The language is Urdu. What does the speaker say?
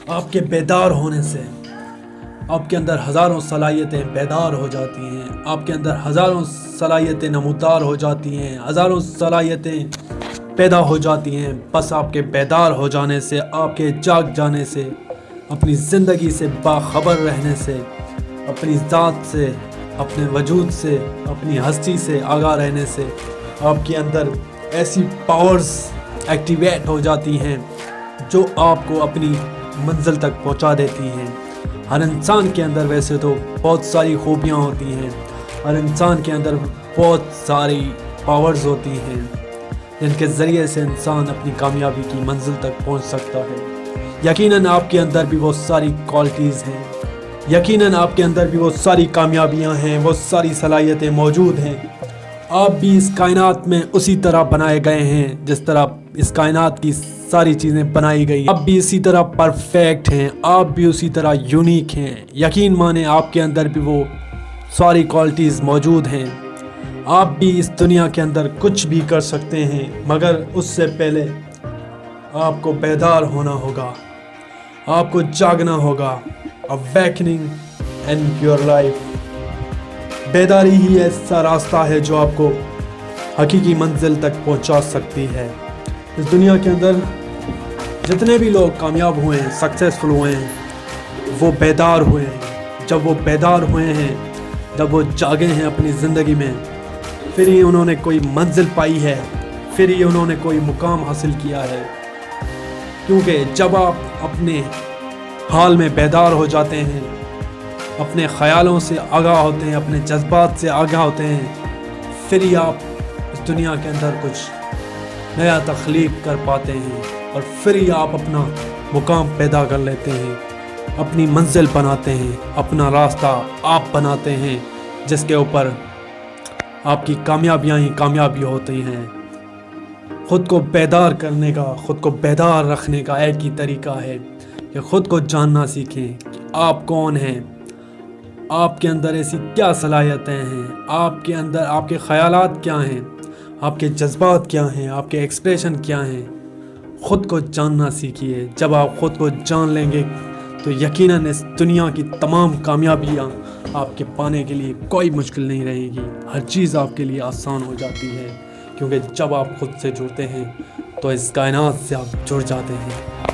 آپ کے بیدار ہونے سے آپ کے اندر ہزاروں صلاحیتیں بیدار ہو جاتی ہیں، آپ کے اندر ہزاروں صلاحیتیں نمودار ہو جاتی ہیں، ہزاروں صلاحیتیں پیدا ہو جاتی ہیں، بس آپ کے بیدار ہو جانے سے، آپ کے جاگ جانے سے، اپنی زندگی سے باخبر رہنے سے، اپنی ذات سے، اپنے وجود سے، اپنی ہستی سے آگاہ رہنے سے آپ کے اندر ایسی پاورز ایکٹیویٹ ہو جاتی ہیں جو آپ کو اپنی منزل تک پہنچا دیتی ہیں۔ ہر انسان کے اندر ویسے تو بہت ساری خوبیاں ہوتی ہیں، ہر انسان کے اندر بہت ساری پاورز ہوتی ہیں جن کے ذریعے سے انسان اپنی کامیابی کی منزل تک پہنچ سکتا ہے۔ یقیناً آپ کے اندر بھی وہ ساری کوالٹیز ہیں، یقیناً آپ کے اندر بھی وہ ساری کامیابیاں ہیں، وہ ساری صلاحیتیں موجود ہیں۔ آپ بھی اس کائنات میں اسی طرح بنائے گئے ہیں جس طرح اس کائنات کی ساری چیزیں بنائی گئی ہیں۔ آپ بھی اسی طرح پرفیکٹ ہیں، آپ بھی اسی طرح یونیک ہیں۔ یقین مانیں آپ کے اندر بھی وہ ساری کوالٹیز موجود ہیں۔ آپ بھی اس دنیا کے اندر کچھ بھی کر سکتے ہیں، مگر اس سے پہلے آپ کو بیدار ہونا ہوگا، آپ کو جاگنا ہوگا۔ Awakening in your life۔ بیداری ہی ایسا راستہ ہے جو آپ کو حقیقی منزل تک پہنچا سکتی ہے۔ اس دنیا کے اندر جتنے بھی لوگ کامیاب ہوئے ہیں، سکسیسفل ہوئے ہیں، وہ بیدار ہوئے ہیں۔ جب وہ بیدار ہوئے ہیں، جب وہ جاگے ہیں اپنی زندگی میں، پھر ہی انہوں نے کوئی منزل پائی ہے، پھر ہی انہوں نے کوئی مقام حاصل کیا ہے۔ کیونکہ جب آپ اپنے حال میں بیدار ہو جاتے ہیں، اپنے خیالوں سے آگاہ ہوتے ہیں، اپنے جذبات سے آگاہ ہوتے ہیں، پھر ہی آپ اس دنیا کے اندر کچھ نیا تخلیق کر پاتے ہیں، اور پھر ہی آپ اپنا مقام پیدا کر لیتے ہیں، اپنی منزل بناتے ہیں، اپنا راستہ آپ بناتے ہیں جس کے اوپر آپ کی کامیابیاں ہی کامیابی ہوتی ہیں۔ خود کو بیدار کرنے کا، خود کو بیدار رکھنے کا ایک ہی طریقہ ہے کہ خود کو جاننا سیکھیں کہ آپ کون ہیں، آپ کے اندر ایسی کیا صلاحیتیں ہیں، آپ کے اندر آپ کے خیالات کیا ہیں، آپ کے جذبات کیا ہیں، آپ کے ایکسپریشن کیا ہیں۔ خود کو جاننا سیکھیے۔ جب آپ خود کو جان لیں گے تو یقیناً اس دنیا کی تمام کامیابیاں آپ کے پانے کے لیے کوئی مشکل نہیں رہے گی، ہر چیز آپ کے لیے آسان ہو جاتی ہے، کیونکہ جب آپ خود سے جڑتے ہیں تو اس کائنات سے آپ جڑ جاتے ہیں۔